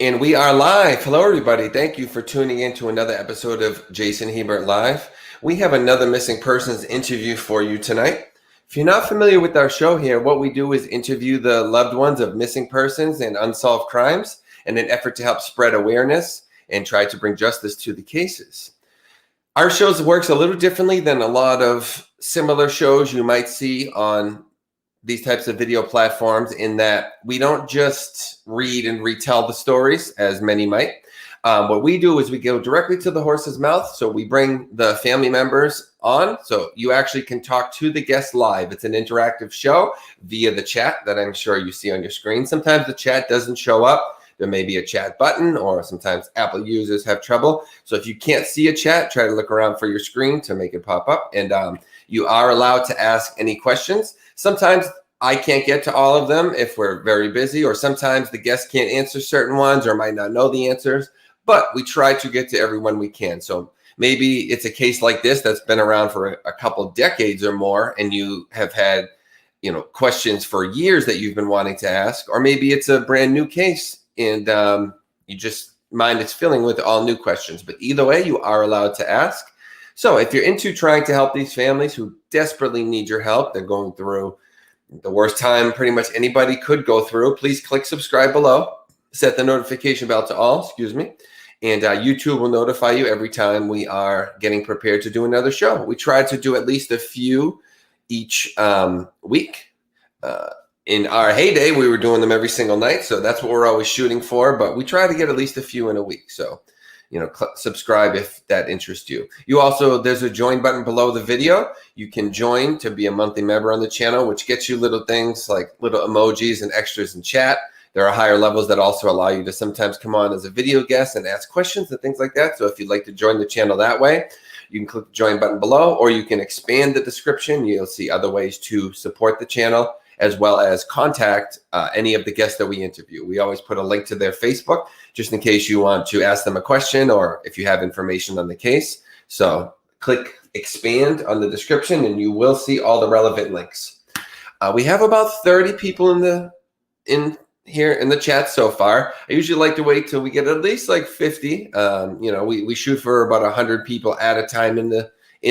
And we are live. Hello, everybody. Thank you for tuning in to another episode of Jason Hebert Live. We have another missing persons interview for you tonight. If you're not familiar with our show here, what we do is interview the loved ones of missing persons and unsolved crimes in an effort to help spread awareness and try to bring justice to the cases. Our shows works a little differently than a lot of similar shows you might see on these types of video platforms, in that we don't just read and retell the stories as many might. What we do is we go directly to the horse's mouth. So we bring the family members on, so you actually can talk to the guests live. It's an interactive show via the chat that I'm sure you see on your screen. Sometimes the chat doesn't show up. There may be a chat button, or sometimes Apple users have trouble. So if you can't see a chat, try to look around for your screen to make it pop up. And you are allowed to ask any questions. Sometimes I can't get to all of them if we're very busy, or sometimes the guests can't answer certain ones or might not know the answers, but we try to get to everyone we can. So maybe it's a case like this that's been around for a couple decades or more, and you have had, questions for years that you've been wanting to ask, or maybe it's a brand new case and you just mind it's filling with all new questions. But either way, you are allowed to ask. So if you're into trying to help these families who desperately need your help, they're going through the worst time pretty much anybody could go through, please click subscribe below, set the notification bell to all, and YouTube will notify you every time we are getting prepared to do another show. We try to do at least a few each week. In our heyday, we were doing them every single night, so that's what we're always shooting for, but we try to get at least a few in a week. So subscribe if that interests you. There's a join button below the video. You can join to be a monthly member on the channel, which gets you little things like little emojis and extras in chat. There are higher levels that also allow you to sometimes come on as a video guest and ask questions and things like that. So if you'd like to join the channel that way, you can click the join button below, or you can expand the description. You'll see other ways to support the channel, as well as contact any of the guests that we interview. We always put a link to their Facebook, just in case you want to ask them a question or if you have information on the case. So click expand on the description and you will see all the relevant links. We have about 30 people in here in the chat so far. I usually like to wait till we get at least like 50. We shoot for about 100 people at a time in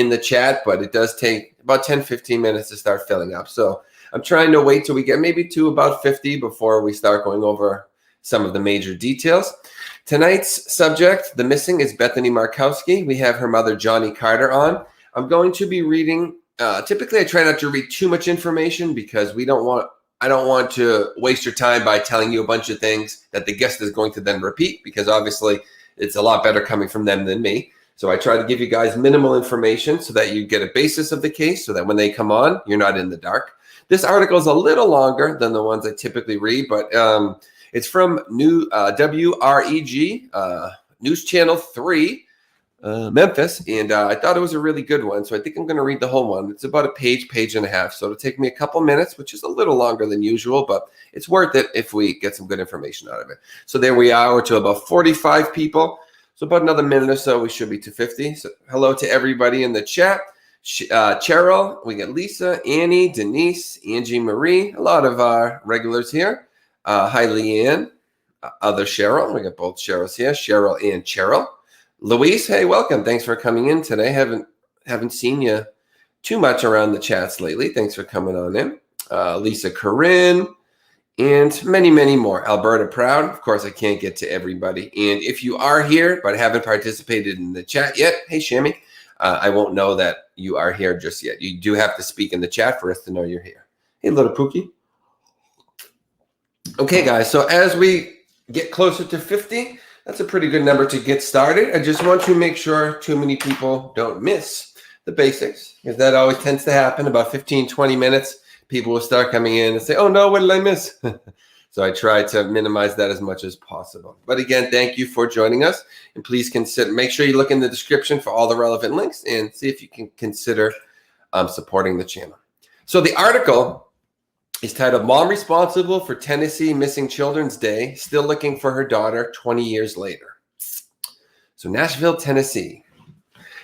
the chat, but it does take about 10-15 minutes to start filling up. So I'm trying to wait till we get maybe to about 50 before we start going over some of the major details. Tonight's subject, the missing, is Bethany Markowski. We have her mother, Jonnie Carter, on. I'm going to be reading. Typically, I try not to read too much information because I don't want to waste your time by telling you a bunch of things that the guest is going to then repeat, because obviously it's a lot better coming from them than me. So I try to give you guys minimal information so that you get a basis of the case, so that when they come on, you're not in the dark. This article is a little longer than the ones I typically read, but it's from WREG, News Channel 3, Memphis, and I thought it was a really good one, so I think I'm going to read the whole one. It's about a page and a half, so it'll take me a couple minutes, which is a little longer than usual, but it's worth it if we get some good information out of it. So there we are, we're to about 45 people, so about another minute or so, we should be to 50. So hello to everybody in the chat. Cheryl, we got Lisa, Annie, Denise, Angie Marie, a lot of our regulars here. Hi, Leanne, other Cheryl. We got both Cheryls here, Cheryl and Cheryl. Louise, hey, welcome. Thanks for coming in today. Haven't seen you too much around the chats lately. Thanks for coming on in. Lisa, Corinne, and many, many more. Alberta Proud. Of course, I can't get to everybody. And if you are here but haven't participated in the chat yet, hey, Shammy. I won't know that you are here just yet. You do have to speak in the chat for us to know you're here. Hey, little Pookie. Okay, guys. So as we get closer to 50, that's a pretty good number to get started. I just want to make sure too many people don't miss the basics, because that always tends to happen. About 15, 20 minutes, people will start coming in and say, oh, no, what did I miss? So I try to minimize that as much as possible. But again, thank you for joining us. And please make sure you look in the description for all the relevant links and see if you can consider supporting the channel. So the article is titled, Mom Responsible for Tennessee Missing Children's Day, Still Looking for Her Daughter 20 Years Later. So Nashville, Tennessee.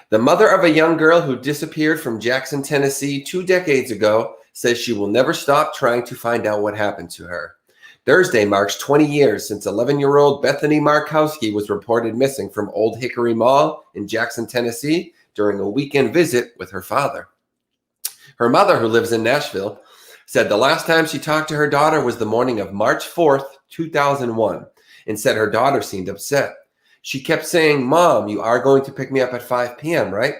The mother of a young girl who disappeared from Jackson, Tennessee 2 decades ago says she will never stop trying to find out what happened to her. Thursday marks 20 years since 11-year-old Bethany Markowski was reported missing from Old Hickory Mall in Jackson, Tennessee during a weekend visit with her father. Her mother, who lives in Nashville, said the last time she talked to her daughter was the morning of March 4th, 2001, and said her daughter seemed upset. She kept saying, "Mom, you are going to pick me up at 5 p.m., right?"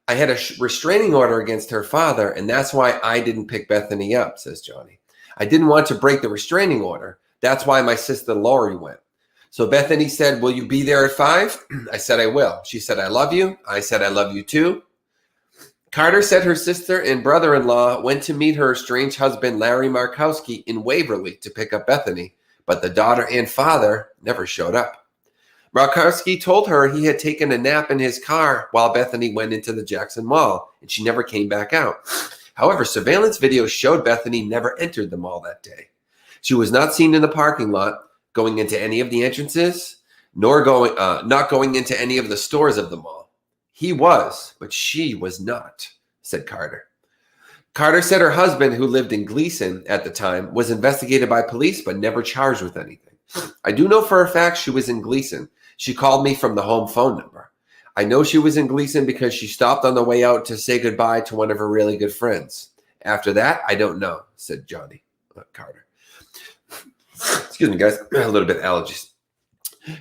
I had a restraining order against her father, and that's why I didn't pick Bethany up, says Jonnie. I didn't want to break the restraining order. That's why my sister Lori went. So Bethany said, "Will you be there at 5?" I said, "I will." She said, "I love you." I said, "I love you too." Carter said her sister and brother-in-law went to meet her estranged husband, Larry Markowski, in Waverly to pick up Bethany, but the daughter and father never showed up. Markowski told her he had taken a nap in his car while Bethany went into the Jackson Mall, and she never came back out. However, surveillance video showed Bethany never entered the mall that day. She was not seen in the parking lot, going into any of the entrances, nor not going into any of the stores of the mall. He was, but she was not, said Carter. Carter said her husband, who lived in Gleason at the time, was investigated by police but never charged with anything. I do know for a fact she was in Gleason. She called me from the home phone number. I know she was in Gleason because she stopped on the way out to say goodbye to one of her really good friends. After that, I don't know, said Jonnie Carter. Excuse me, guys. A little bit of allergies.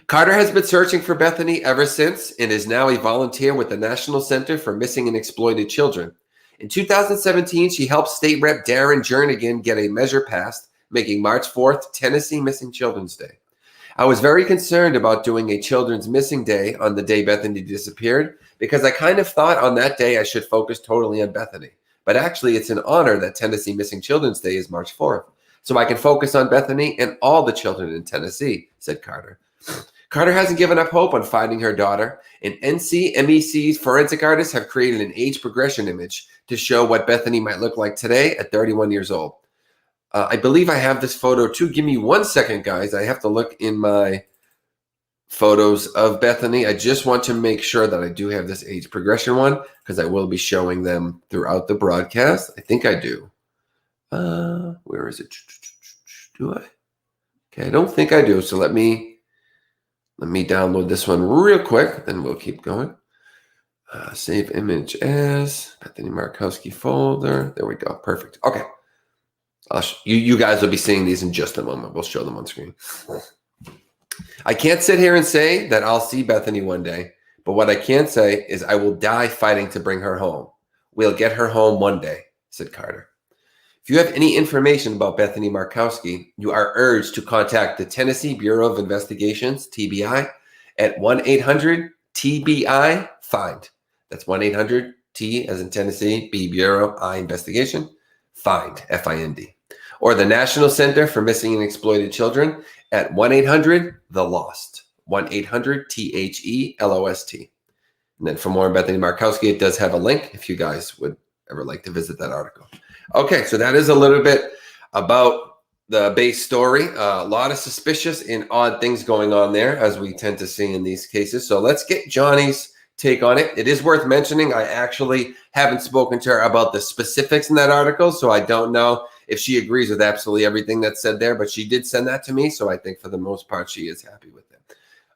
Carter has been searching for Bethany ever since and is now a volunteer with the National Center for Missing and Exploited Children. In 2017, she helped State Rep Darren Jernigan get a measure passed, making March 4th Tennessee Missing Children's Day. I was very concerned about doing a Children's Missing Day on the day Bethany disappeared because I kind of thought on that day I should focus totally on Bethany. But actually, it's an honor that Tennessee Missing Children's Day is March 4th, so I can focus on Bethany and all the children in Tennessee, said Carter. Carter hasn't given up hope on finding her daughter, and NCMEC's forensic artists have created an age progression image to show what Bethany might look like today at 31 years old. I believe I have this photo too. Give me 1 second, guys. I have to look in my photos of Bethany. I just want to make sure that I do have this age progression one because I will be showing them throughout the broadcast. I think I do. Where is it? Do I? Okay, I don't think I do. So let me download this one real quick, then we'll keep going. Save image as Bethany Markowski folder. There we go. Perfect. Okay. You guys will be seeing these in just a moment. We'll show them on screen. I can't sit here and say that I'll see Bethany one day, but what I can say is I will die fighting to bring her home. We'll get her home one day, said Carter. If you have any information about Bethany Markowski, you are urged to contact the Tennessee Bureau of Investigations, TBI, at 1-800-TBI-FIND. That's 1-800-T as in Tennessee, B Bureau, I Investigation, FIND, F-I-N-D. Or the National Center for Missing and Exploited Children at 1-800-THE-LOST, 1-800-THE-LOST. And then for more on Bethany Markowski, it does have a link if you guys would ever like to visit that article. Okay, so that is a little bit about the base story. A lot of suspicious and odd things going on there, as we tend to see in these cases. So let's get Jonnie's take on it. It is worth mentioning, I actually haven't spoken to her about the specifics in that article, so I don't know if she agrees with absolutely everything that's said there, but she did send that to me, so I think for the most part she is happy with it.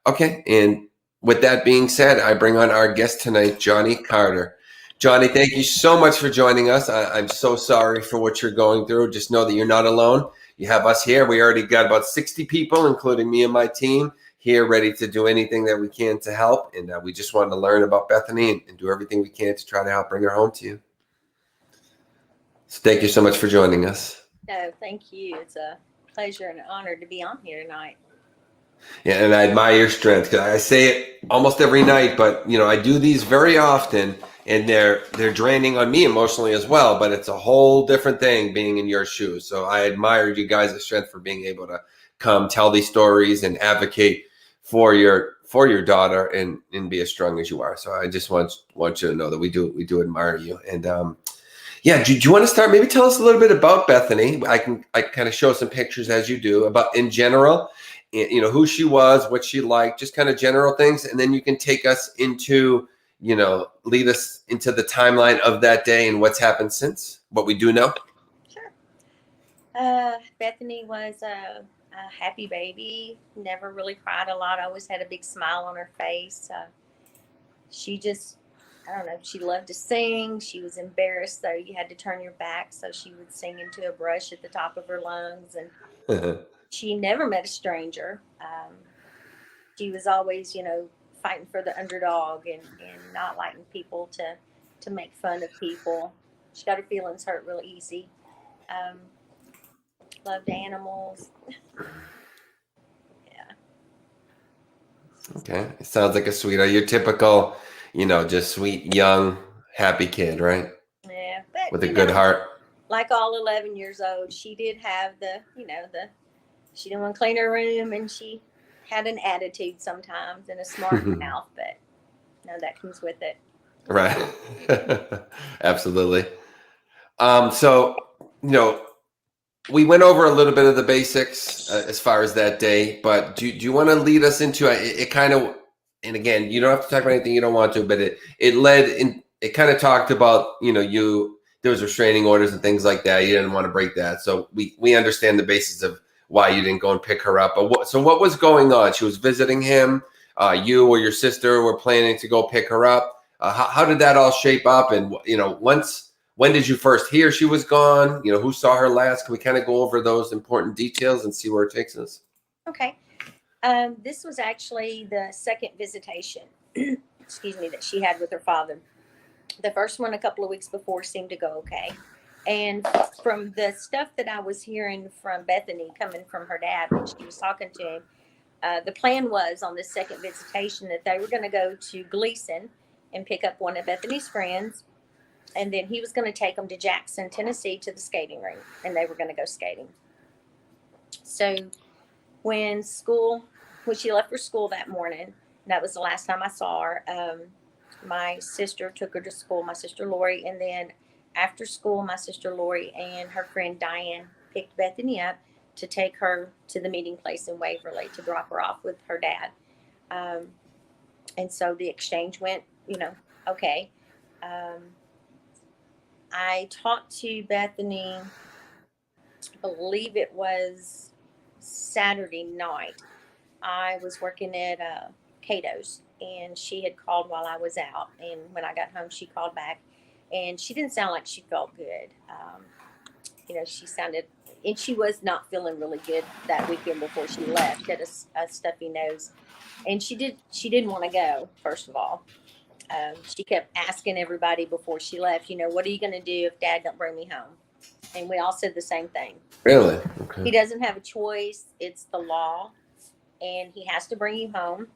Okay, and with that being said, I bring on our guest tonight, Jonnie Carter. Jonnie, thank you so much for joining us. I'm so sorry for what you're going through. Just know that you're not alone. You have us here. We already got about 60 people, including me and my team, here ready to do anything that we can to help. And we just wanted to learn about Bethany and do everything we can to try to help bring her home to you. So thank you so much for joining us. No, thank you. It's a pleasure and an honor to be on here tonight. Yeah, and I admire your strength because I say it almost every night, but I do these very often, and they're draining on me emotionally as well. But it's a whole different thing being in your shoes. So I admire you guys' strength for being able to come tell these stories and advocate for your daughter and be as strong as you are. So I just want you to know that we do admire you. And yeah, do you want to start? Maybe tell us a little bit about Bethany. I kind of show some pictures as you do about in general. Who she was, what she liked, just kind of general things. And then you can take us into, lead us into the timeline of that day and what's happened since, what we do know. Sure. Bethany was a happy baby, never really cried a lot, always had a big smile on her face. She just, I don't know, she loved to sing. She was embarrassed, so you had to turn your back so she would sing into a brush at the top of her lungs. And she never met a stranger. She was always, fighting for the underdog and not liking people to make fun of people. She got her feelings hurt real easy. Um, Loved animals. Yeah. Okay. It sounds like a sweetheart. Your typical, just sweet, young, happy kid, right? Yeah. But, With a good heart. like all 11 years old, she did have she didn't want to clean her room, and she had an attitude sometimes and a smart mouth, but no, that comes with it. Right. Absolutely. So, we went over a little bit of the basics as far as that day, but do you want to lead us into it kind of, and again, you don't have to talk about anything you don't want to, but it led in, it kind of talked about, there was restraining orders and things like that. You didn't want to break that. So we understand the basis of why you didn't go and pick her up. But what was going on? She was visiting him. You or your sister were planning to go pick her up. How did that all shape up? And, when did you first hear she was gone? Who saw her last? Can we kind of go over those important details and see where it takes us? Okay. This was actually the second visitation, excuse me, that she had with her father. The first one a couple of weeks before seemed to go okay. And from the stuff that I was hearing from Bethany coming from her dad when she was talking to him, the plan was on this second visitation that they were going to go to Gleason and pick up one of Bethany's friends. And then he was going to take them to Jackson, Tennessee, to the skating rink, and they were going to go skating. So when she left for school that morning, that was the last time I saw her. My sister took her to school, my sister Lori, and then after school, my sister Lori and her friend Diane picked Bethany up to take her to the meeting place in Waverly to drop her off with her dad. And so the exchange went, okay. I talked to Bethany, I believe it was Saturday night. I was working at Cato's, and she had called while I was out. And when I got home, she called back, and she didn't sound like she felt good. She sounded, and she was not feeling really good that weekend before she left. She had a stuffy nose, and she didn't want to go, first of all. She kept asking everybody before she left, what are you going to do if Dad don't bring me home? And we all said the same thing. Really? Okay. He doesn't have a choice. It's the law, and he has to bring you home.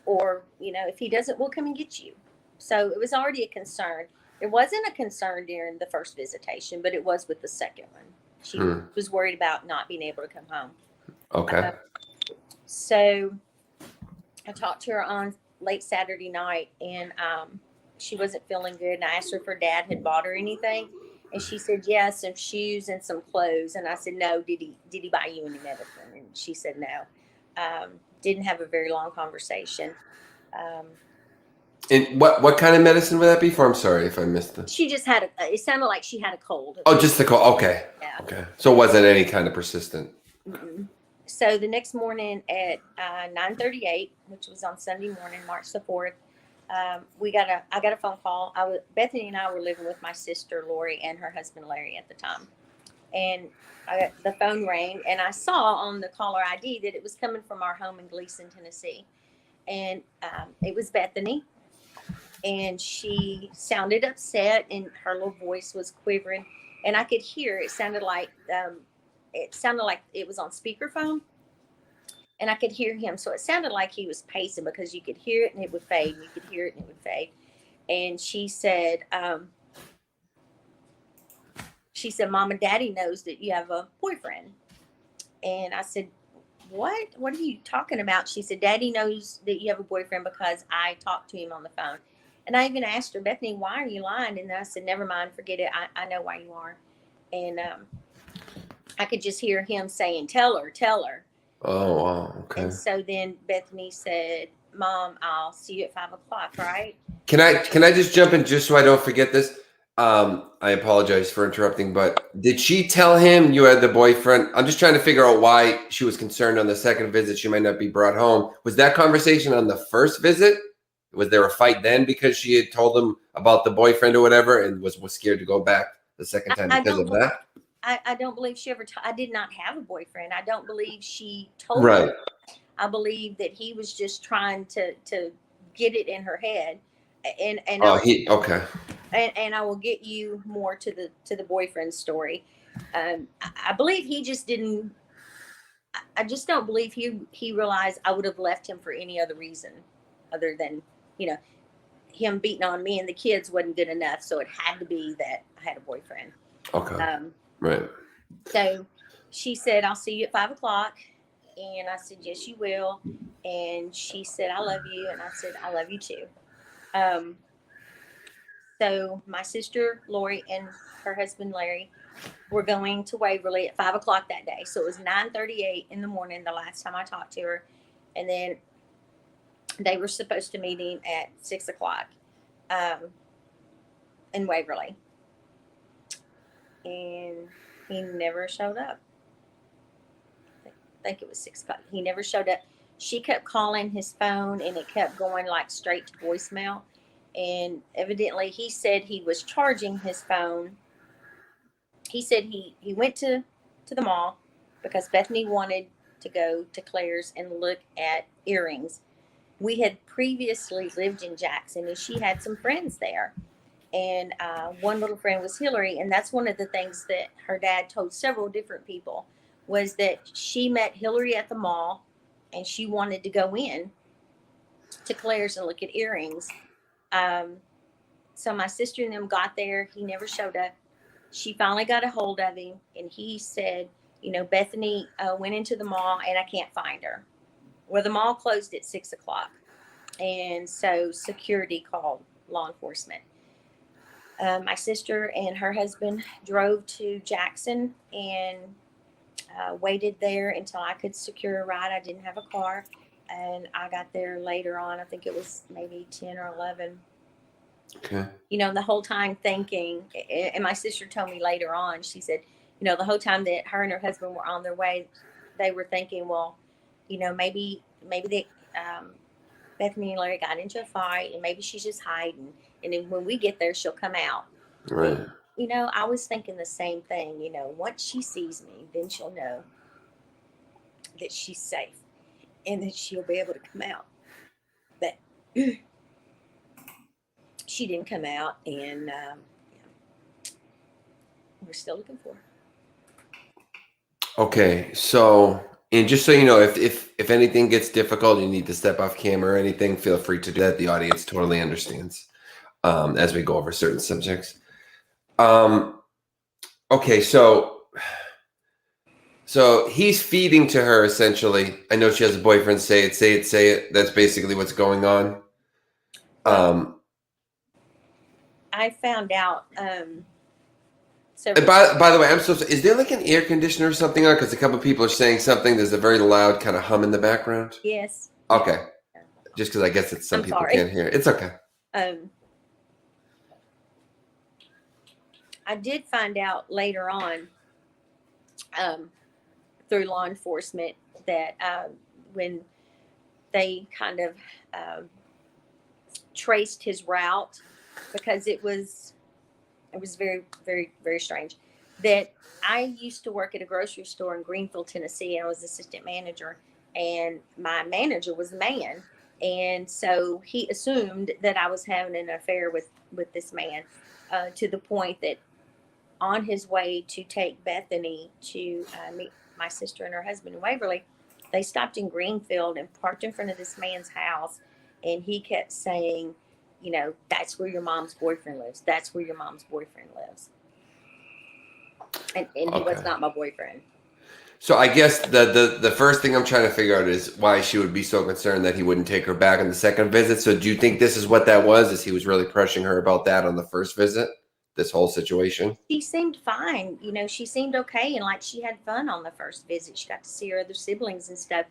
Or, if he doesn't, we'll come and get you. So it was already a concern. It wasn't a concern during the first visitation, but it was with the second one. She was worried about not being able to come home. Okay. So I talked to her on late Saturday night, and she wasn't feeling good, and I asked her if her dad had bought her anything, and she said yes, some shoes and some clothes. And I said, no, did he buy you any medicine? And she said no. Didn't have a very long conversation. And what kind of medicine would that be for? I'm sorry if I missed it. She just had it sounded like she had a cold. Oh, just the cold. Okay. Yeah. Okay. So it wasn't any kind of persistent. Mm-mm. So the next morning at 9:38, which was on Sunday morning, March the 4th, I got a phone call. Bethany and I were living with my sister Lori and her husband Larry at the time, and the phone rang, and I saw on the caller ID that it was coming from our home in Gleason, Tennessee, and it was Bethany, and she sounded upset, and her little voice was quivering, and I could hear it sounded like it was on speakerphone. And I could hear him. So it sounded like he was pacing, because you could hear it and it would fade. And you could hear it and it would fade. And she said, Mom and Daddy knows that you have a boyfriend. And I said, what? What are you talking about? She said, Daddy knows that you have a boyfriend because I talked to him on the phone. And I even asked her, Bethany, why are you lying? And I said, never mind, forget it. I know why you are. And I could just hear him saying, tell her. Oh, wow. Okay. And so then Bethany said, Mom, I'll see you at 5:00, right? Can I just jump in just so I don't forget this? I apologize for interrupting, but did she tell him you had the boyfriend? I'm just trying to figure out why she was concerned on the second visit she might not be brought home. Was that conversation on the first visit? Was there a fight then because she had told him about the boyfriend or whatever and was scared to go back the second time I because don't of that? I don't believe she ever. I did not have a boyfriend. I don't believe she told him. Right. I believe that he was just trying to get it in her head, and Oh, okay. and I will get you more to the boyfriend story. I believe he just didn't. I just don't believe he realized I would have left him for any other reason, other than you know him beating on me and the kids wasn't good enough, so it had to be that I had a boyfriend. Okay. Um, Right. so she said, "I'll see you at 5 o'clock," and I said, "Yes, you will." And she said, "I love you," and I said, "I love you too." Um, so my sister Lori and her husband Larry were going to Waverly at 5 o'clock that day. So it was 9:38 in the morning the last time I talked to her, and then they were supposed to meet him at 6 o'clock um, in Waverly, and he never showed up. I think it was 6 o'clock. He never showed up. She kept calling his phone, and it kept going like straight to voicemail. And evidently, he said he was charging his phone. He said he went to the mall because Bethany wanted to go to Claire's and look at earrings. We had previously lived in Jackson, and she had some friends there. And one little friend was Hillary, and that's one of the things that her dad told several different people was that she met Hillary at the mall, and she wanted to go in to Claire's and look at earrings. Um, so my sister and them got there. He never showed up. She finally got a hold of him, and he said, Bethany went into the mall, and I can't find her. Well, the mall closed at 6 o'clock, and so security called law enforcement. My sister and her husband drove to Jackson and waited there until I could secure a ride. I didn't have a car, and I got there later on. I think it was maybe 10 or 11. Okay. The whole time thinking, and my sister told me later on, she said, the whole time that her and her husband were on their way, they were thinking, well, maybe they, Bethany and Larry got into a fight, and maybe she's just hiding. And then when we get there, she'll come out. Right. And, I was thinking the same thing. Once she sees me, then she'll know that she's safe, and that she'll be able to come out. But she didn't come out, and we're still looking for her. Okay, so and just so you know, if anything gets difficult, you need to step off camera or anything, feel free to do that. The audience totally understands as we go over certain subjects. Okay, so he's feeding to her essentially. I know she has a boyfriend. Say it, say it, say it. That's basically what's going on. I found out. So by the way, I'm so sorry. Is there like an air conditioner or something on? Because a couple of people are saying something. There's a very loud kind of hum in the background. yes. Okay. Just because I guess it's some I'm people sorry. can't hear. It's okay. I did find out later on through law enforcement that when they kind of traced his route, because it was very, very, very strange, that I used to work at a grocery store in Greenville, Tennessee, and I was assistant manager, and my manager was a man. And so he assumed that I was having an affair with this man, to the point that on his way to take Bethany to meet my sister and her husband in Waverly, they stopped in Greenfield and parked in front of this man's house. And he kept saying, that's where your mom's boyfriend lives. That's where your mom's boyfriend lives. And he was not my boyfriend. So I guess the first thing I'm trying to figure out is why she would be so concerned that he wouldn't take her back on the second visit. So do you think this is what that was? Is he was really pressuring her about that on the first visit? This whole situation? She seemed fine. She seemed okay, and like she had fun on the first visit. She got to see her other siblings and stuff.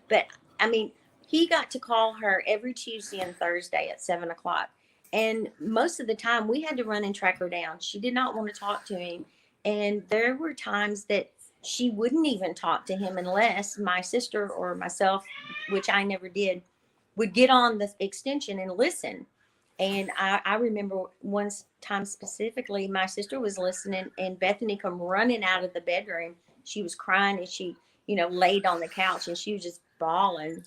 But I mean, he got to call her every Tuesday and Thursday at 7 o'clock. And most of the time we had to run and track her down. She did not want to talk to him. And there were times that she wouldn't even talk to him unless my sister or myself, which I never did, would get on the extension and listen. And I remember one time specifically, my sister was listening and Bethany come running out of the bedroom. She was crying and she, laid on the couch and she was just bawling.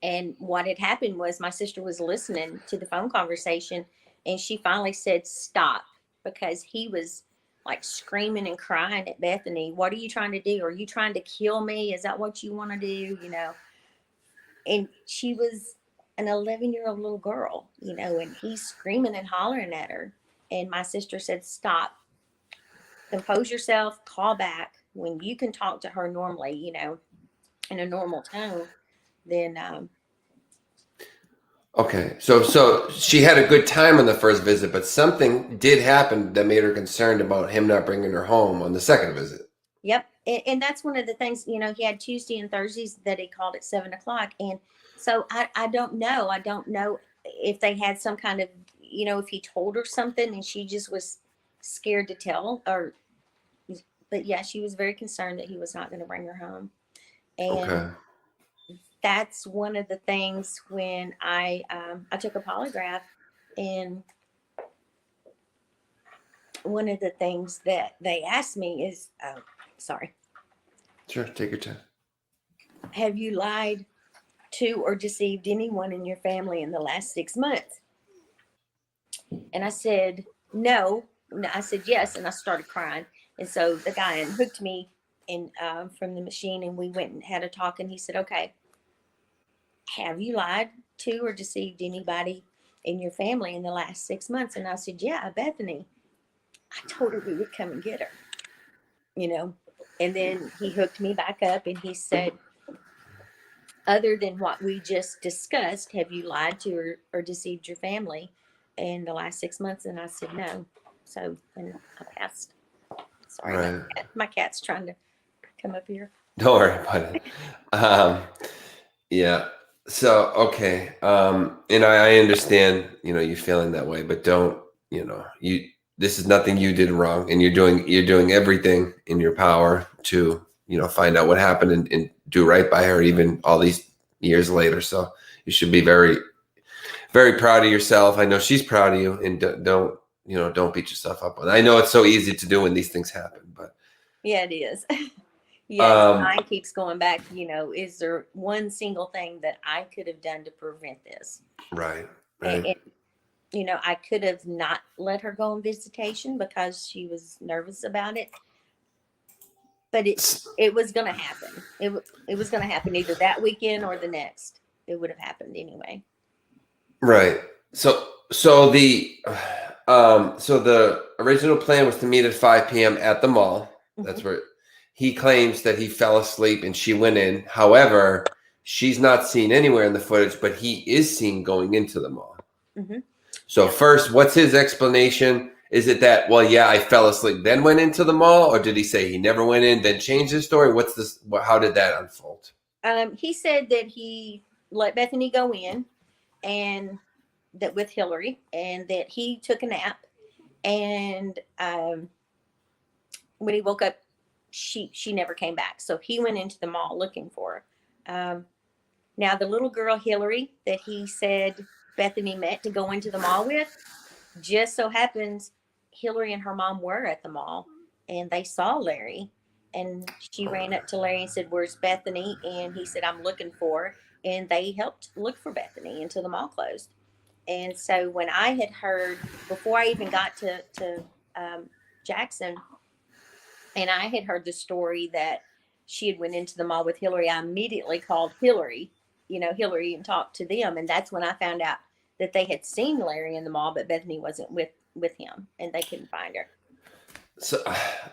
And what had happened was my sister was listening to the phone conversation and she finally said, stop, because he was like screaming and crying at Bethany. What are you trying to do? Are you trying to kill me? Is that what you want to do? And she was an 11-year-old little girl, and he's screaming and hollering at her. And my sister said, stop, compose yourself, call back. When you can talk to her normally, in a normal tone, then Okay, so she had a good time on the first visit, but something did happen that made her concerned about him not bringing her home on the second visit. Yep. And that's one of the things, he had Tuesday and Thursdays that he called at 7:00. And so I don't know. I don't know if they had some kind of, if he told her something and she just was scared to tell, but yeah, she was very concerned that he was not going to bring her home. And Okay. that's one of the things when I took a polygraph, and one of the things that they asked me is, sorry. Sure, take your time. Have you lied to or deceived anyone in your family in the last 6 months? And I said, no. I said, yes. And I started crying. And so the guy unhooked me from the machine, and we went and had a talk. And he said, okay, have you lied to or deceived anybody in your family in the last 6 months? And I said, yeah, Bethany. I told her we would come and get her, And then he hooked me back up and he said, other than what we just discussed, have you lied to or deceived your family in the last 6 months? And I said, no. So, and I passed. Sorry, Right. my cat's trying to come up here. Don't worry about it. Yeah. So, okay. And I understand, you feeling that way, but don't, this is nothing you did wrong, and you're doing everything in your power to, find out what happened and do right by her, even all these years later. So you should be very, very proud of yourself. I know she's proud of you, and don't beat yourself up on it. I know it's so easy to do when these things happen, but yeah, it is. Yeah, mine keeps going back. Is there one single thing that I could have done to prevent this? Right. And I could have not let her go on visitation because she was nervous about it. But it was going to happen. It was going to happen either that weekend or the next. It would have happened anyway. Right. So the original plan was to meet at 5 p.m. at the mall. Mm-hmm. That's where he claims that he fell asleep and she went in. However, she's not seen anywhere in the footage, but he is seen going into the mall. Mm-hmm. So first, what's his explanation? Is it that, well, yeah, I fell asleep, then went into the mall? Or did he say he never went in, then changed his story? What's this? How did that unfold? He said that he let Bethany go in, and that with Hillary, and that he took a nap. And when he woke up, she never came back. So he went into the mall looking for her. Now, the little girl, Hillary, that he said Bethany met to go into the mall with, just so happens Hillary and her mom were at the mall, and they saw Larry, and she ran up to Larry and said, where's Bethany? And he said, I'm looking for her. And they helped look for Bethany until the mall closed. And so when I had heard, before I even got to Jackson, and I had heard the story that she had went into the mall with Hillary, I immediately called Hillary, and talked to them. And that's when I found out that they had seen Larry in the mall, but Bethany wasn't with him, and they couldn't find her. So,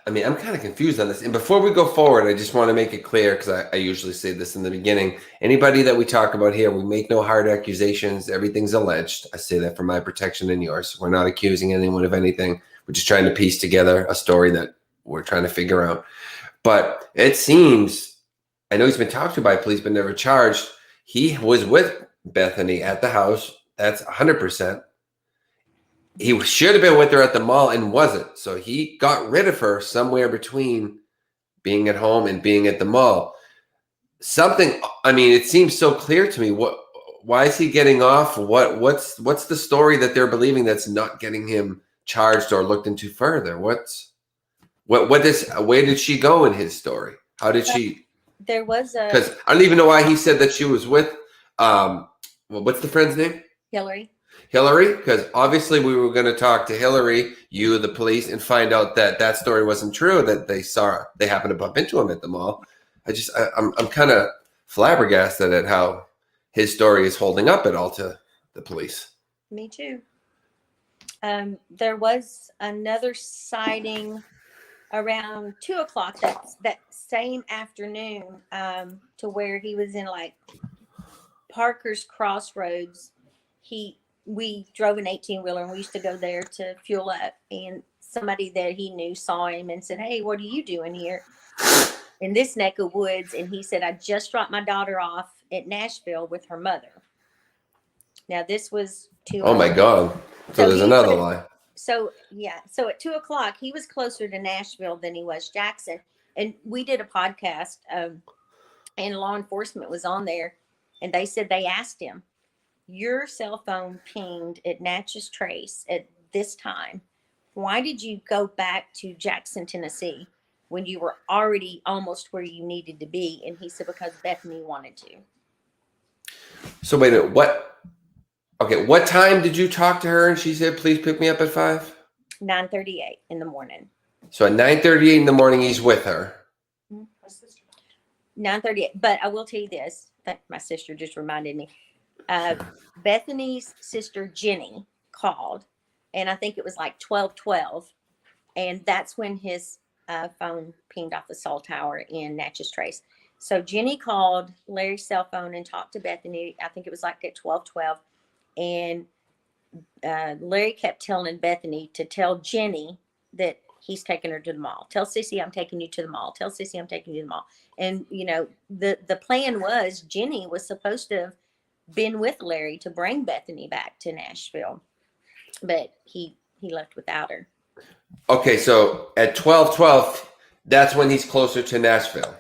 I'm kind of confused on this. And before we go forward, I just want to make it clear, because I usually say this in the beginning. Anybody that we talk about here, we make no hard accusations. Everything's alleged. I say that for my protection and yours. We're not accusing anyone of anything. We're just trying to piece together a story that we're trying to figure out. But it seems, I know he's been talked to by police, but never charged. He was with Bethany at the house. That's 100%. he should have been with her at the mall and wasn't. So he got rid of her somewhere between being at home and being at the mall. Something, I mean, it seems so clear to me. Why is he getting off? What's the story that they're believing that's not getting him charged or looked into further? Where did she go in his story? How did she? There was Because I don't even know why he said that she was with, what's the friend's name? Hillary. Hillary, because obviously we were going to talk to Hillary, you, the police, and find out that story wasn't true, that they happened to bump into him at the mall. I'm kind of flabbergasted at how his story is holding up at all to the police. Me too. There was another sighting around 2:00 that same afternoon, to where he was in like Parker's Crossroads. We drove an 18-wheeler and we used to go there to fuel up, and somebody that he knew saw him and said, "Hey, what are you doing here in this neck of woods?" And he said, "I just dropped my daughter off at Nashville with her mother." Now this was 2. Oh my God. So there's another lie. So yeah. So at 2:00, he was closer to Nashville than he was Jackson. And we did a podcast, and law enforcement was on there, and they said they asked him, "Your cell phone pinged at Natchez Trace at this time. Why did you go back to Jackson, Tennessee when you were already almost where you needed to be?" And he said, "Because Bethany wanted to." So wait a minute, what time did you talk to her and she said, "Please pick me up at 5"? 9:38 in the morning. So at 9:38 in the morning, he's with her. 9:38. But I will tell you this. My sister just reminded me. Bethany's sister Jenny called, and I think it was like 12:12, and that's when his phone pinged off the cell tower in Natchez Trace. So Jenny called Larry's cell phone and talked to Bethany. I think it was like at 12:12, and Larry kept telling Bethany to tell Jenny that he's taking her to the mall. "Tell Sissy I'm taking you to the mall. Tell Sissy I'm taking you to the mall." And the plan was Jenny was supposed to have been with Larry to bring Bethany back to Nashville, but he left without her. Okay, so at 12:12, that's when he's closer to Nashville.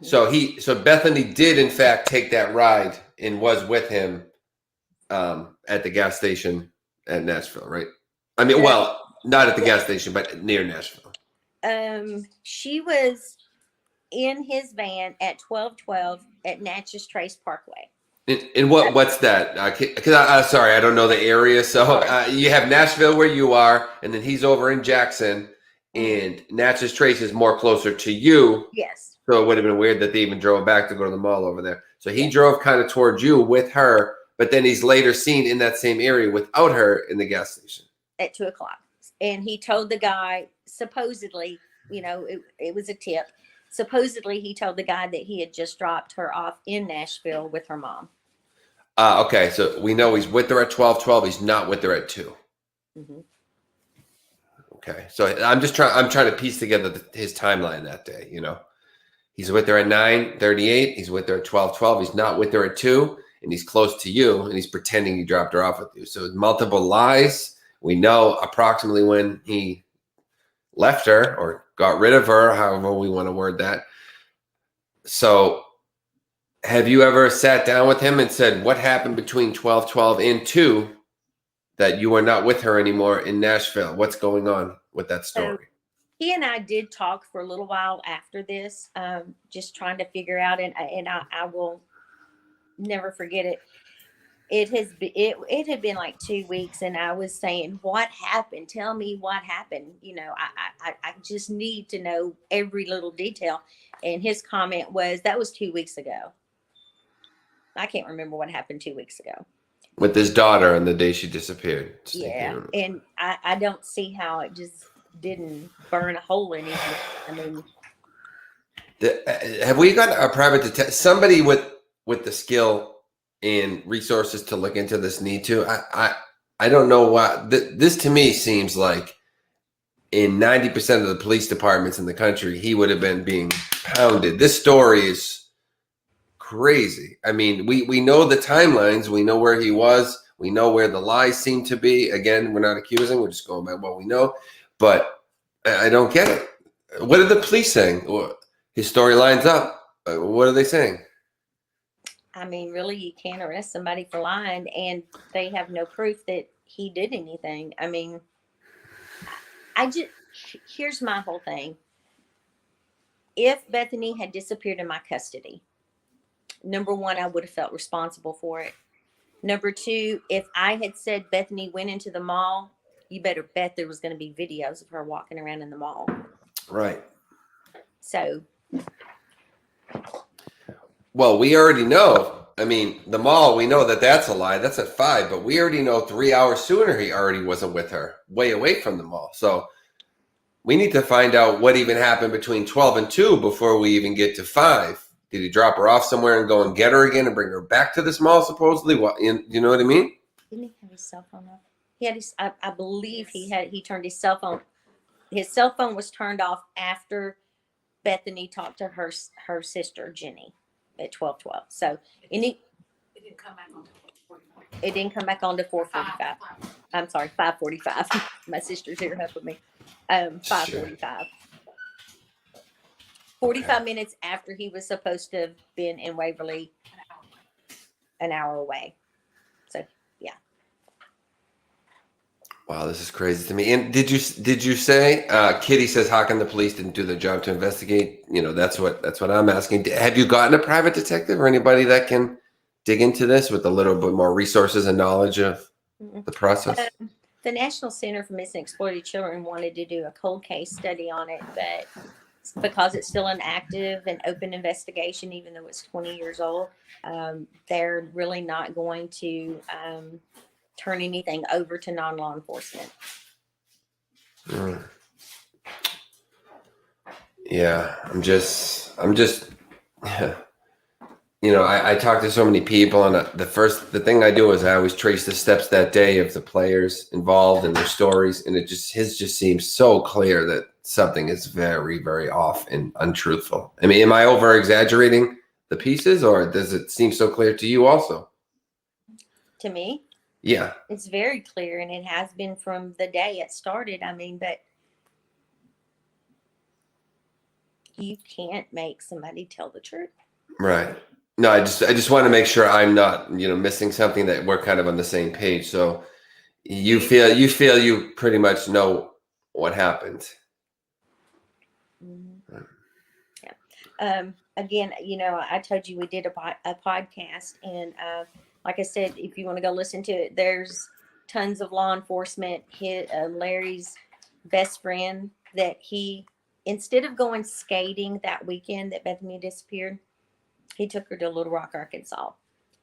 So Bethany did in fact take that ride and was with him at the gas station at Nashville, right? I mean, well, not at the gas station, but near Nashville. She was in his van at 12:12 at Natchez Trace Parkway. And what's that? Because I'm sorry, I don't know the area. So you have Nashville where you are, and then he's over in Jackson, and Natchez Trace is more closer to you. Yes. So it would have been weird that they even drove back to go to the mall over there. So he drove kind of towards you with her, but then he's later seen in that same area without her in the gas station. At 2:00. And he told the guy, supposedly, it was a tip. Supposedly he told the guy that he had just dropped her off in Nashville with her mom. Okay, so we know he's with her at 12:12. He's not with her at 2. Mm-hmm. Okay, so I'm trying to piece together his timeline that day. He's with her at 9:38. He's with her at 12:12. He's not with her at 2, and he's close to you, and he's pretending he dropped her off with you. So multiple lies. We know approximately when he left her or got rid of her, however we want to word that. So have you ever sat down with him and said, what happened between 12:12 and 2 that you are not with her anymore in Nashville? What's going on with that story? He and I did talk for a little while after this, just trying to figure out, and I will never forget it. It had been like 2 weeks, and I was saying, "What happened? Tell me what happened." I just need to know every little detail. And his comment was, "That was 2 weeks ago." I can't remember what happened 2 weeks ago. With his daughter and the day she disappeared. Yeah, and I don't see how it just didn't burn a hole in him. I mean, have we got a private detective, somebody with the skill and resources to look into this need to? I don't know why. This to me seems like in 90% of the police departments in the country, he would have been being pounded. This story is crazy. I mean, we know the timelines. We know where he was. We know where the lies seem to be. Again, we're not accusing. We're just going by what we know. But I don't get it. What are the police saying? His story lines up. What are they saying? I mean, really, you can't arrest somebody for lying, and they have no proof that he did anything. I mean, here's my whole thing. If Bethany had disappeared in my custody, number one, I would have felt responsible for it. Number two, if I had said Bethany went into the mall, you better bet there was going to be videos of her walking around in the mall. Right. So. Well, we already know. I mean, the mall, we know that that's a lie. That's at 5, but we already know 3 hours sooner he already wasn't with her, way away from the mall. So we need to find out what even happened between 12 and 2 before we even get to 5. Did he drop her off somewhere and go and get her again and bring her back to this mall, supposedly? What, you know what I mean? Didn't he have his cell phone off? He had his, I believe he turned his cell phone. His cell phone was turned off after Bethany talked to her sister, Jenny, at 12:12. So it didn't come back on to 4:45. It didn't come back on to 4:45. I'm sorry, 5:45. My sister's here helping me. 5:45. 45 minutes after he was supposed to have been in Waverly, an hour away. So, yeah. Wow, this is crazy to me. And did you say Kitty says how come the police didn't do their job to investigate? You know, that's what I'm asking. Have you gotten a private detective or anybody that can dig into this with a little bit more resources and knowledge of the process? The National Center for Missing and Exploited Children wanted to do a cold case study on it, but because it's still an active and open investigation, even though it's 20 years old, they're really not going to turn anything over to non-law enforcement. Yeah, I'm just you know, I talk to so many people, and the thing I do is I always trace the steps that day of the players involved and their stories, and his just seems so clear that something is very, very off and untruthful. I mean, am I over exaggerating the pieces, or does it seem so clear to you also? To me, yeah, it's very clear, and it has been from the day it started. I mean, but you can't make somebody tell the truth. Right. No, I just want to make sure I'm not, missing something, that we're kind of on the same page. So you feel you pretty much know what happened. Mm-hmm. Yeah. Again, I told you we did a podcast, and like I said, if you want to go listen to it, there's tons of law enforcement. Larry's best friend, that instead of going skating that weekend that Bethany disappeared, he took her to Little Rock, Arkansas.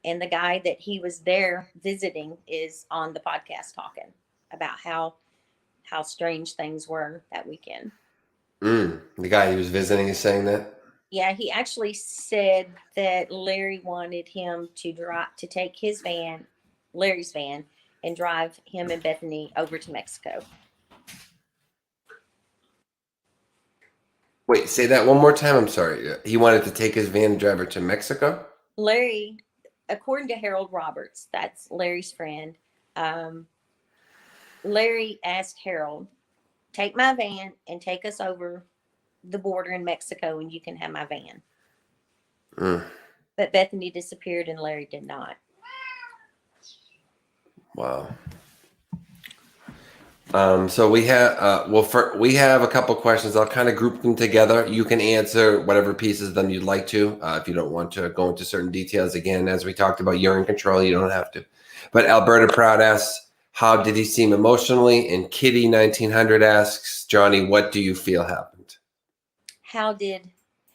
And the guy that he was there visiting is on the podcast talking about how strange things were that weekend. The guy he was visiting is saying that? Yeah, he actually said that Larry wanted him to take his van, Larry's van, and drive him and Bethany over to Mexico. Wait, say that one more time. I'm sorry. He wanted to take his van and drive her to Mexico? Larry, according to Harold Roberts, that's Larry's friend, Larry asked Harold, take my van and take us over the border in Mexico, and you can have my van. But Bethany disappeared and Larry did not. Wow. So we have we have a couple questions. I'll kind of group them together. You can answer whatever pieces of them you'd like to. If you don't want to go into certain details, again, as we talked about, you're in control. You don't have to. But Alberta Proud asks, how did he seem emotionally? And Kitty 1900 asks, Jonnie, what do you feel happened? How did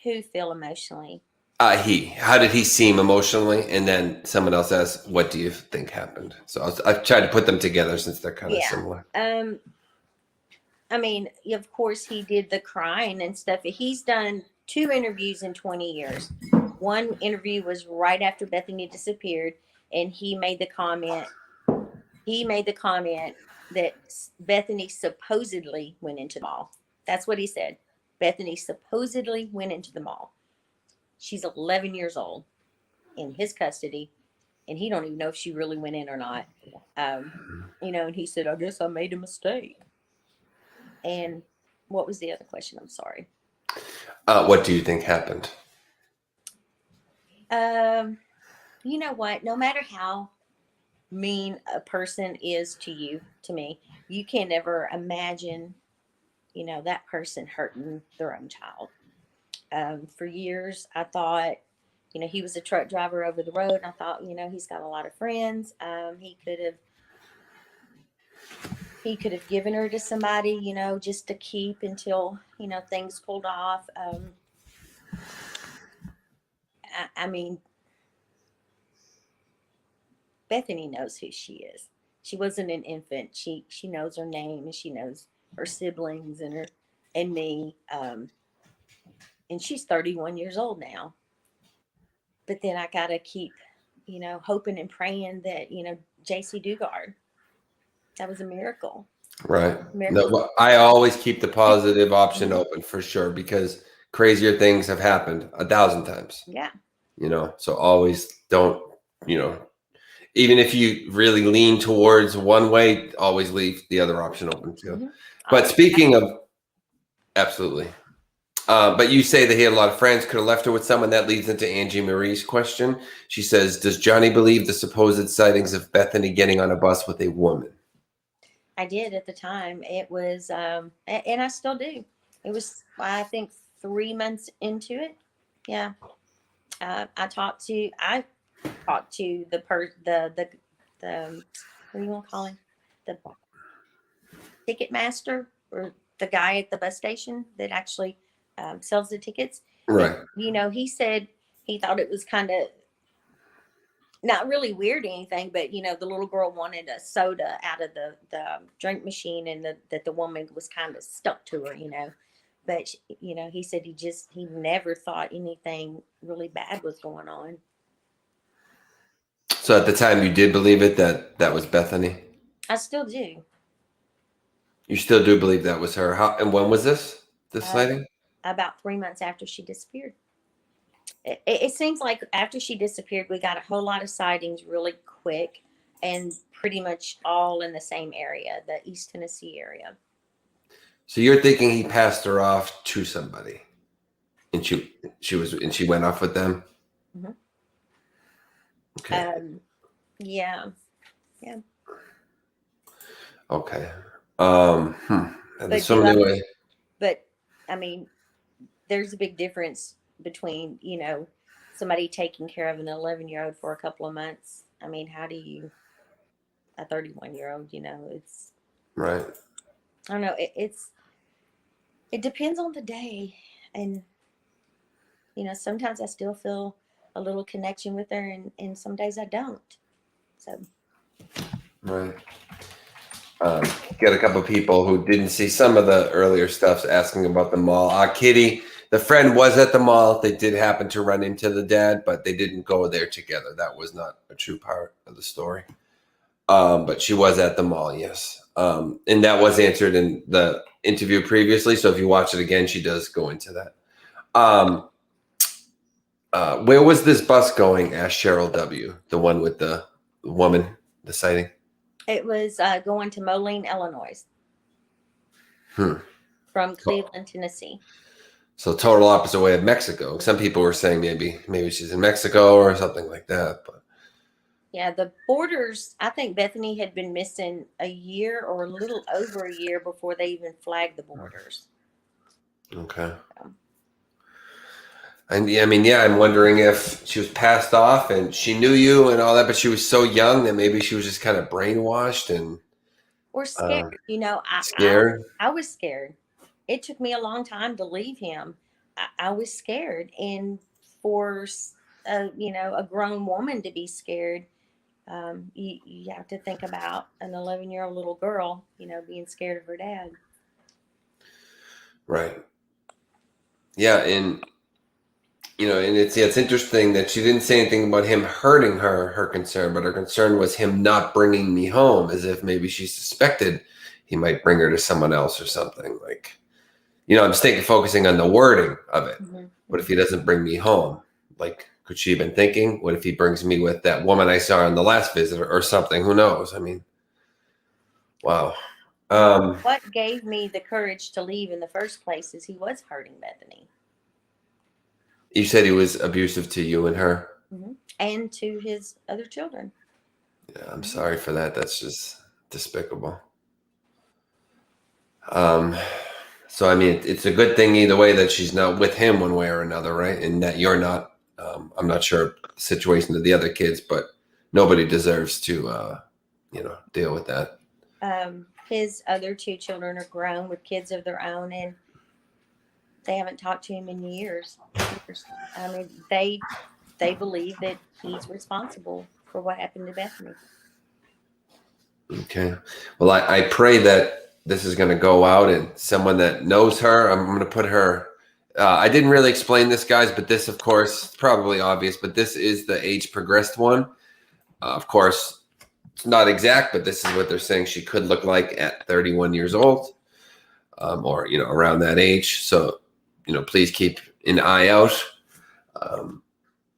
who feel emotionally? How did he seem emotionally? And then someone else asks, what do you think happened? So I've tried to put them together since they're kind of similar. I mean, of course, he did the crying and stuff. He's done 2 interviews in 20 years. One interview was right after Bethany disappeared, and he made the comment that Bethany supposedly went into the mall. That's what he said. Bethany supposedly went into the mall. She's 11 years old, in his custody, and he don't even know if she really went in or not. And he said, I guess I made a mistake. And what was the other question? I'm sorry. What do you think happened? You know what? No matter how mean a person is to me, you can never imagine, that person hurting their own child. For years, I thought, he was a truck driver over the road, and I thought, he's got a lot of friends. He could have given her to somebody, just to keep until things cooled off. I mean, Bethany knows who she is. She wasn't an infant. She knows her name, and she knows her siblings and me. And she's 31 years old now. But then I gotta keep, hoping and praying that JC Dugard. That was a miracle. Right. No, Miracle. but I always keep the positive option Mhm. open for sure, because crazier things have happened 1,000 times. Yeah. So always don't, even if you really lean towards one way, always leave the other option open too. Mm-hmm. But speaking of, absolutely. But you say that he had a lot of friends, could have left her with someone. That leads into Angie Marie's question. She says, does Jonnie believe the supposed sightings of Bethany getting on a bus with a woman? I did at the time. It was, and I still do. It was, I think, 3 months into it. Yeah. I talked to the what do you want to call him? The ticket master, or the guy at the bus station that actually sells the tickets. Right. And, he said he thought it was kind of not really weird or anything, but the little girl wanted a soda out of the drink machine, and that the woman was kind of stuck to her. But he said he never thought anything really bad was going on. So at the time you did believe it, that was Bethany? I still do. You still do believe that was her? How, and when was this sighting? About 3 months after she disappeared. It seems like after she disappeared, we got a whole lot of sightings really quick, and pretty much all in the same area, the East Tennessee area. So you're thinking he passed her off to somebody, and she went off with them? Mm-hmm. Okay. Yeah. Okay. There's so many ways. But I mean, there's a big difference between somebody taking care of an 11-year-old for a couple of months. I mean, how do you, a 31-year-old? It's Right. I don't know. It depends on the day, and sometimes I still feel a little connection with her, and some days I don't. So. Right. Get a couple of people who didn't see some of the earlier stuff asking about the mall. Kitty, the friend, was at the mall. They did happen to run into the dad, but they didn't go there together. That was not a true part of the story. But she was at the mall, yes. And that was answered in the interview previously. So if you watch it again, she does go into that. Where was this bus going? Asked Cheryl W., the one with the woman, the sighting. It was going to Moline, Illinois. From Cleveland, Tennessee. So total opposite way of Mexico. Some people were saying maybe she's in Mexico or something like that. But yeah, the borders, I think Bethany had been missing a year or a little over a year before they even flagged the borders. Okay. And I'm wondering if she was passed off and she knew you and all that, but she was so young that maybe she was just kind of brainwashed or scared. Scared. I was scared. It took me a long time to leave him. I was scared, and for a grown woman to be scared, you have to think about an 11-year-old little girl, being scared of her dad. Right. Yeah, and it's interesting that she didn't say anything about him hurting her concern, but her concern was him not bringing me home, as if maybe she suspected he might bring her to someone else or something. Like, I'm just focusing on the wording of it. Mm-hmm. But if he doesn't bring me home, like, Could she have been thinking, what if he brings me with that woman I saw on the last visit or something? Who knows? I mean, wow. What gave me the courage to leave in the first place is he was hurting Bethany. You said he was abusive to you and her. Mm-hmm. And to his other children. Yeah, I'm sorry for that. That's just despicable. So I mean, it's a good thing either way that she's not with him one way or another, right? And that you're not. I'm not sure the situation of the other kids, but nobody deserves to, deal with that. His other two children are grown with kids of their own, and they haven't talked to him in years. I mean, they believe that he's responsible for what happened to Bethany. Okay. Well, I pray that this is going to go out and someone that knows her, I'm going to put her. I didn't really explain this, guys, but this, of course, it's probably obvious, but this is the age progressed one. Of course, it's not exact, but this is what they're saying she could look like at 31 years old, or, around that age. So, please keep an eye out.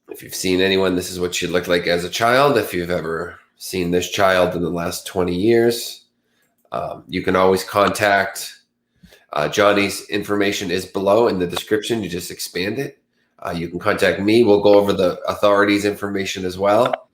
If you've seen anyone, this is what she looked like as a child. If you've ever seen this child in the last 20 years, you can always contact Johnny's information is below in the description. You just expand it. You can contact me. We'll go over the authorities' information as well.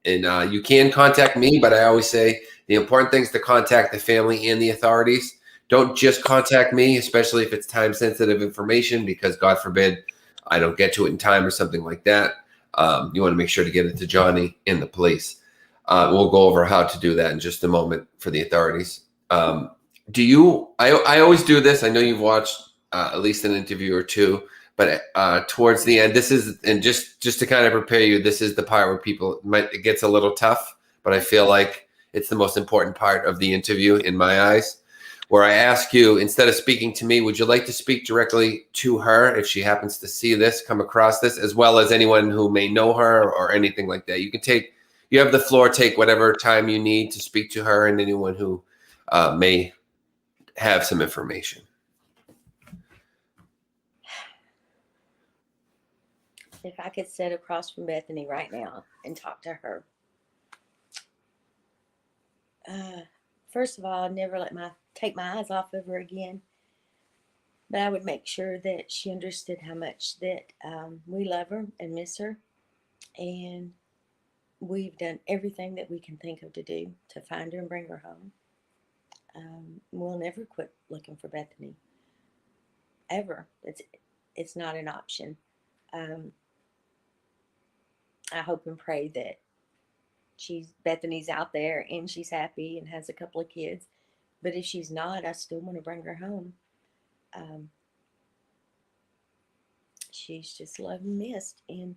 And you can contact me, but I always say the important thing is to contact the family and the authorities. Don't just contact me, especially if it's time-sensitive information, because God forbid I don't get to it in time or something like that. You want to make sure to get it to Johnny and the police. We'll go over how to do that in just a moment for the authorities. I always do this. I know you've watched at least an interview or two, but towards the end, this is, and just to kind of prepare you, this is the part where it gets a little tough, but I feel like it's the most important part of the interview in my eyes, where I ask you, instead of speaking to me, would you like to speak directly to her if she happens to see this, come across this, as well as anyone who may know her or anything like that? You have the floor, take whatever time you need to speak to her and anyone who may have some information. If I could sit across from Bethany right now and talk to her, first of all, I'd never take my eyes off of her again. But I would make sure that she understood how much that we love her and miss her, and we've done everything that we can think of to do to find her and bring her home. We'll never quit looking for Bethany, ever. It's not an option. I hope and pray that Bethany's out there and she's happy and has a couple of kids. But if she's not, I still want to bring her home. She's just loved and missed, and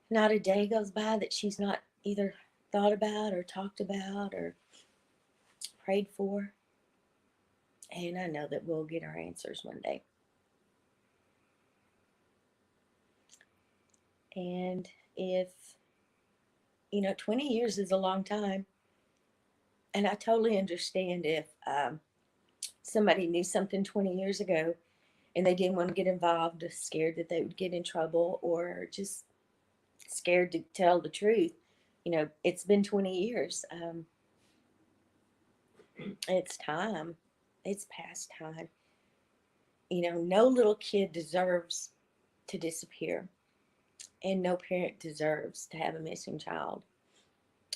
not a day goes by that she's not either thought about or talked about or prayed for. And I know that we'll get our answers one day. And if 20 years is a long time, and I totally understand if somebody knew something 20 years ago and they didn't want to get involved, scared that they would get in trouble, or just scared to tell the truth. It's been 20 years. It's time. It's past time. No little kid deserves to disappear, and no parent deserves to have a missing child.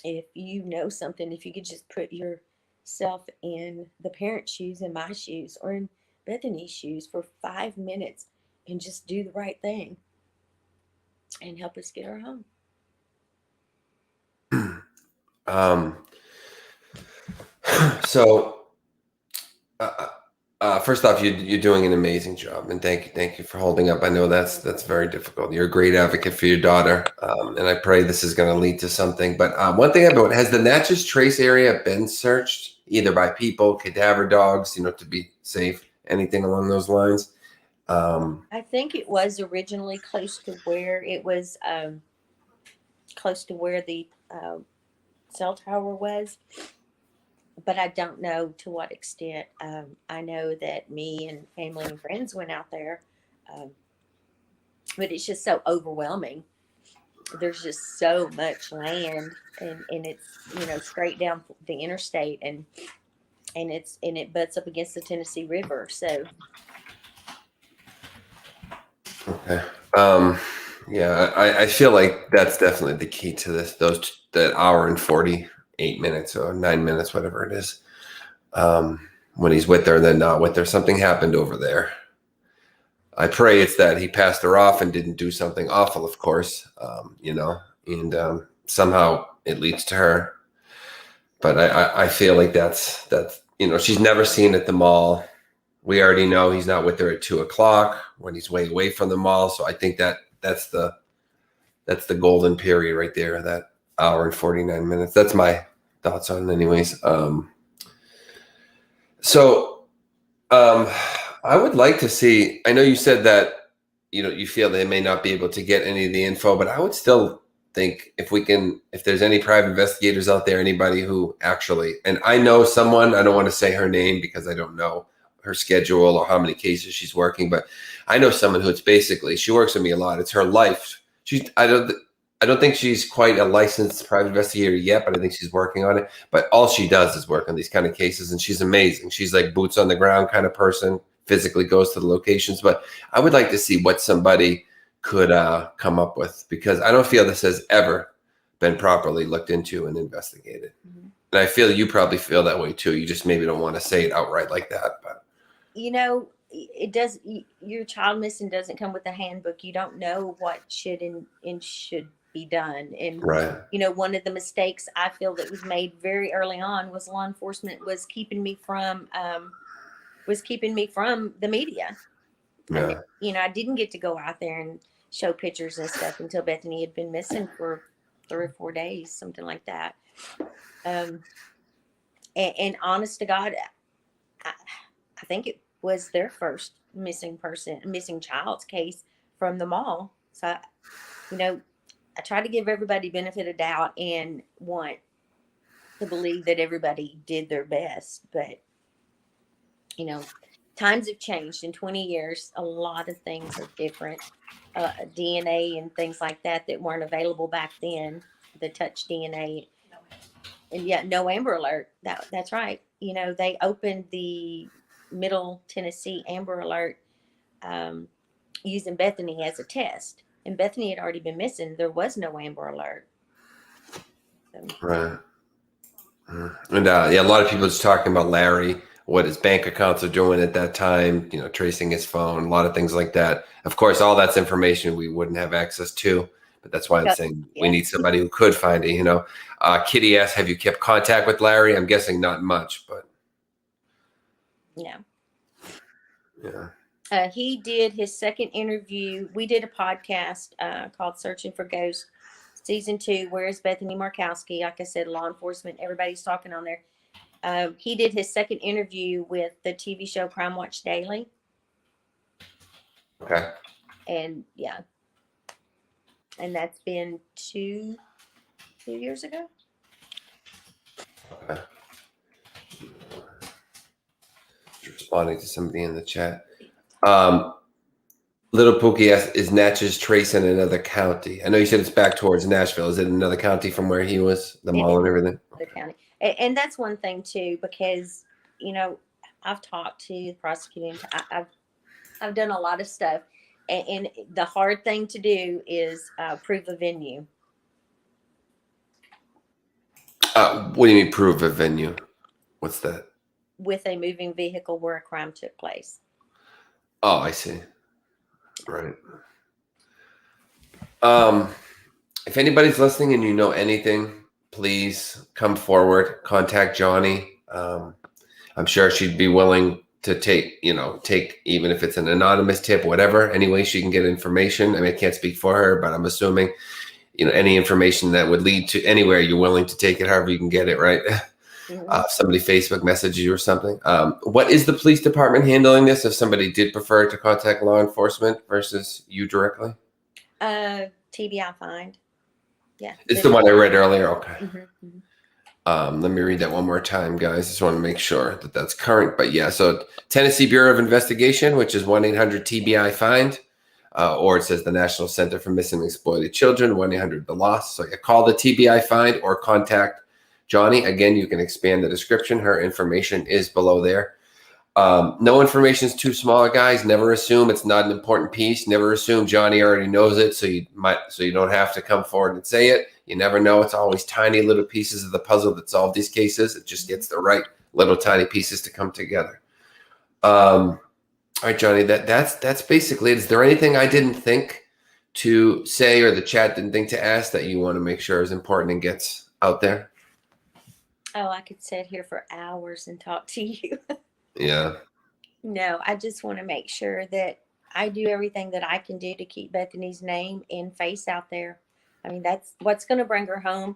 If you know something, if you could just put yourself in the parent's shoes, in my shoes, or in Bethany's shoes for 5 minutes, and just do the right thing and help us get her home. So, first off, you're doing an amazing job, and thank you for holding up. I know that's very difficult. You're a great advocate for your daughter, and I pray this is going to lead to something. But one thing about, has the Natchez Trace area been searched either by people, cadaver dogs, to be safe, anything along those lines? I think it was originally close to where the cell tower was, but I don't know to what extent. I know that me and family and friends went out there but it's just so overwhelming. There's just so much land, and it's, straight down the interstate, and it butts up against the Tennessee River. So Okay. Yeah, I feel like that's definitely the key to this. That hour and 48 minutes or 9 minutes, whatever it is. When he's with her and then not with her, something happened over there. I pray it's that he passed her off and didn't do something awful, of course, and somehow it leads to her. But I feel like that's she's never seen at the mall. We already know he's not with her at 2:00 when he's way away from the mall. So I think that's the golden period right there, that hour and 49 minutes. That's my thoughts on it anyways. I would like to see, I know you said that, you feel they may not be able to get any of the info, but I would still think if there's any private investigators out there, anybody who actually, and I know someone, I don't want to say her name because I don't know her schedule or how many cases she's working, but I know someone who it's basically, she works with me a lot. It's her life. I don't think she's quite a licensed private investigator yet, but I think she's working on it. But all she does is work on these kind of cases, and she's amazing. She's like boots on the ground kind of person, physically goes to the locations. But I would like to see what somebody could come up with, because I don't feel this has ever been properly looked into and investigated. Mm-hmm. And I feel you probably feel that way too. You just maybe don't want to say it outright like that. But it does. Your child missing doesn't come with a handbook. You don't know what should and should be done. And right. One of the mistakes I feel that was made very early on was law enforcement was keeping me from the media. Yeah. And, I didn't get to go out there and show pictures and stuff until Bethany had been missing for 3 or 4 days, something like that. And honest to God, I think it was their first missing child's case from the mall. So, I try to give everybody benefit of doubt and want to believe that everybody did their best. But, times have changed in 20 years. A lot of things are different. DNA and things like that weren't available back then. The touch DNA. And no Amber Alert. That's right. They opened the Middle Tennessee Amber Alert using Bethany as a test. And Bethany had already been missing. There was no Amber Alert. So. Right. And a lot of people just talking about Larry, what his bank accounts are doing at that time, tracing his phone, a lot of things like that. Of course, all that's information we wouldn't have access to, but that's why I'm saying we need somebody who could find it, Kitty asks, have you kept contact with Larry? I'm guessing not much, but. Yeah. Yeah. He did his second interview. We did a podcast called Searching for Ghosts, season 2. Where's Bethany Markowski? Like I said, law enforcement, everybody's talking on there. He did his second interview with the TV show Crime Watch Daily. Okay. And and that's been 2 years ago. Okay. Responding to somebody in the chat. Little Pookie asks, is Natchez Trace in another county? I know you said it's back towards Nashville. Is it another county from where he was, the mall and everything? The county. And that's one thing too, because I've talked to the prosecuting. I've done a lot of stuff, and the hard thing to do is prove a venue. What do you mean prove a venue? What's that? With a moving vehicle where a crime took place. Oh, I see. Right. If anybody's listening and you know anything, please come forward, contact Jonnie. I'm sure she'd be willing to take, even if it's an anonymous tip, whatever, any way she can get information. I mean, I can't speak for her, but I'm assuming, any information that would lead to anywhere, you're willing to take it, however you can get it, right? Mm-hmm. Somebody Facebook message you or something. What is the police department handling this if somebody did prefer to contact law enforcement versus you directly? TBI find. Yeah. It's the one I read earlier. Okay. Mm-hmm, mm-hmm. Let me read that one more time, guys. Just want to make sure that that's current. But yeah, so Tennessee Bureau of Investigation, which is 1-800-TBI-FIND. or it says the National Center for Missing and Exploited Children, 1-800-THE-LOST. So you call the TBI find or contact Jonnie. Again, you can expand the description. Her information is below there. No information is too small, guys. Never assume it's not an important piece. Never assume Jonnie already knows it, so you don't have to come forward and say it. You never know. It's always tiny little pieces of the puzzle that solve these cases. It just gets the right little tiny pieces to come together. All right, Jonnie, that's basically it. Is there anything I didn't think to say or the chat didn't think to ask that you want to make sure is important and gets out there? Oh, I could sit here for hours and talk to you. Yeah. No, I just want to make sure that I do everything that I can do to keep Bethany's name and face out there. I mean, that's what's going to bring her home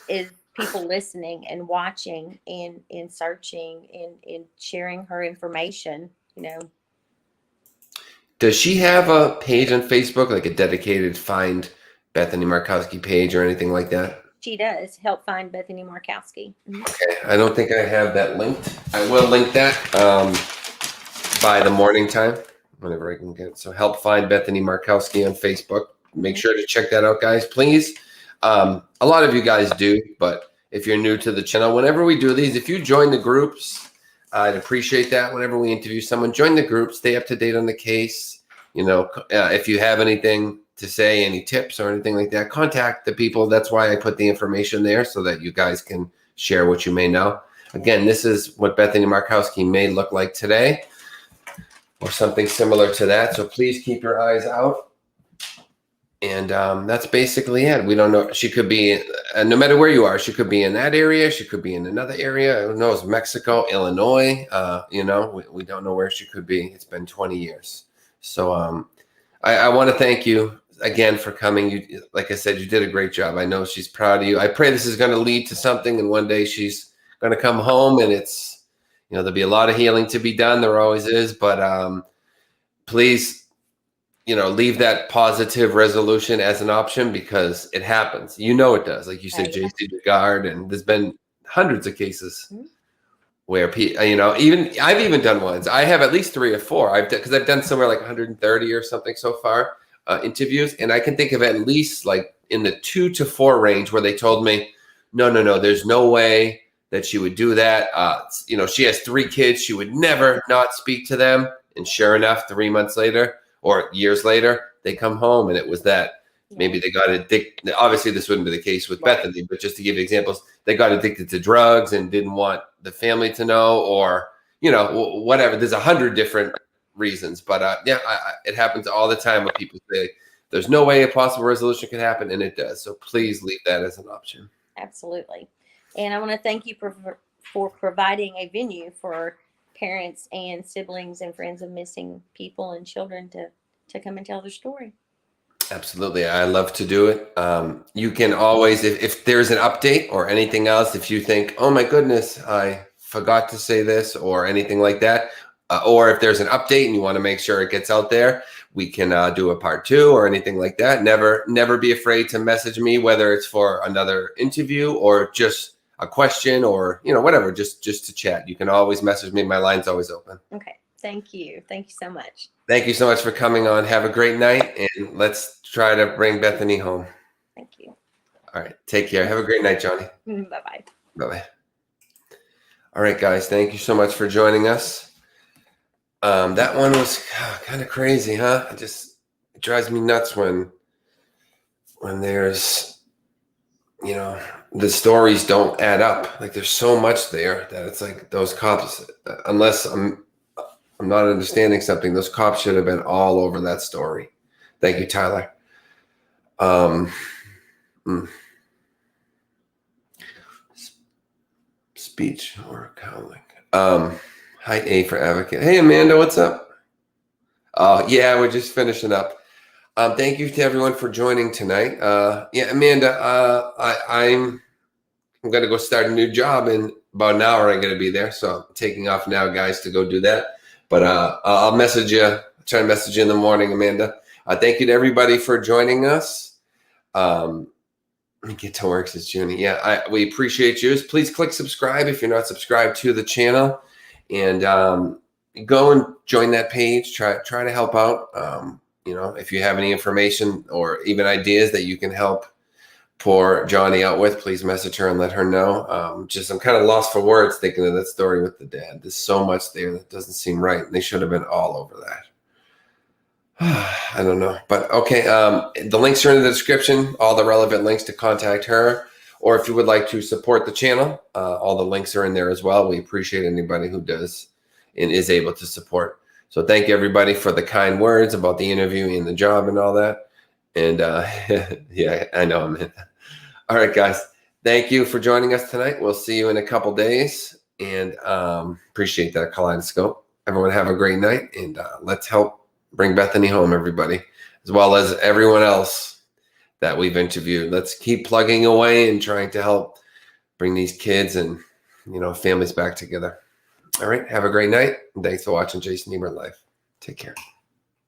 is people listening and watching and searching and sharing her information, you know. Does she have a page on Facebook, like a dedicated Find Bethany Markowski page or anything like that? She does. Help Find Bethany Markowski. Mm-hmm. Okay, I don't think I have that linked. I will link that by the morning time, whenever I can get it. So Help Find Bethany Markowski on Facebook. Make sure to check that out, guys, please. A lot of you guys do, but if you're new to the channel, whenever we do these, if you join the groups, I'd appreciate that. Whenever we interview someone, join the group, stay up to date on the case. You know, if you have anything to say, any tips or anything like that, contact the people. That's why I put the information there so that you guys can share what you may know. Again, this is what Bethany Markowski may look like today or something similar to that. So please keep your eyes out. And that's basically it. We don't know. She could be, no matter where you are, she could be in that area. She could be in another area. Who knows? Mexico, Illinois. You know, we don't know where she could be. It's been 20 years. So I want to thank you again for coming. You, like I said, you did a great job. I know she's proud of you. I pray this is going to lead to something, and one day she's going to come home, and it's, you know, there'll be a lot of healing to be done. There always is, but please, you know, leave that positive resolution as an option because it happens. You know it does. Like you said, JC Dugard, and there's been hundreds of cases where, you know, I've even done ones. I have at least 3 or 4. Because I've done somewhere like 130 or something so far interviews, and I can think of at least like in the 2 to 4 range where they told me, no, there's no way that she would do that. You know, she has 3 kids. She would never not speak to them. And sure enough, 3 months later, or years later, they come home and it was that. Maybe they got addicted. Obviously, this wouldn't be the case with Bethany, but just to give you examples, they got addicted to drugs and didn't want the family to know, or, you know, whatever. There's 100 different reasons. But yeah, it happens all the time when people say there's no way a possible resolution can happen, and it does. So please leave that as an option. Absolutely. And I want to thank you for providing a venue for parents and siblings and friends of missing people and children to come and tell their story. Absolutely. I love to do it. You can always, if there's an update or anything else, if you think, oh my goodness, I forgot to say this or anything like that, or if there's an update and you want to make sure it gets out there, we can do a part 2 or anything like that. Never be afraid to message me, whether it's for another interview or just a question or, you know, whatever, just to chat. You can always message me. My line's always open. Okay. Thank you. Thank you so much. Thank you so much for coming on. Have a great night, and let's try to bring Bethany home. Thank you. All right. Take care. Have a great night, Jonnie. Bye-bye. Bye-bye. All right, guys. Thank you so much for joining us. That one was kind of crazy, huh? It drives me nuts when there's, you know, the stories don't add up. Like there's so much there that it's like those cops, unless I'm not understanding something, those cops should have been all over that story. Thank you, Tyler. Speech or cowling. Height A for advocate. Hey, Amanda, what's up? Oh, yeah, we're just finishing up. Thank you to everyone for joining tonight. Yeah, Amanda, I'm going to go start a new job in about an hour. I'm going to be there. So I'm taking off now, guys, to go do that. But I'll message you, try to message you in the morning, Amanda. Thank you to everybody for joining us. Let me get to work, says Junie. Yeah, we appreciate you. Please click subscribe if you're not subscribed to the channel. And go and join that page. Try to help out. if you have any information or even ideas that you can help pour Jonnie out with, please message her and let her know. I'm kind of lost for words thinking of that story with the dad. There's so much there that doesn't seem right. They should have been all over that. I don't know. But okay, the links are in the description, all the relevant links to contact her. Or if you would like to support the channel, all the links are in there as well. We appreciate anybody who does and is able to support. So thank you, everybody, for the kind words about the interview and the job and all that. And yeah, I know, man. All right, guys. Thank you for joining us tonight. We'll see you in a couple days. And appreciate that kaleidoscope. Everyone have a great night. And let's help bring Bethany home, everybody, as well as everyone else that we've interviewed. Let's keep plugging away and trying to help bring these kids and, families back together. All right. Have a great night. And thanks for watching Jason Hebert Live. Take care.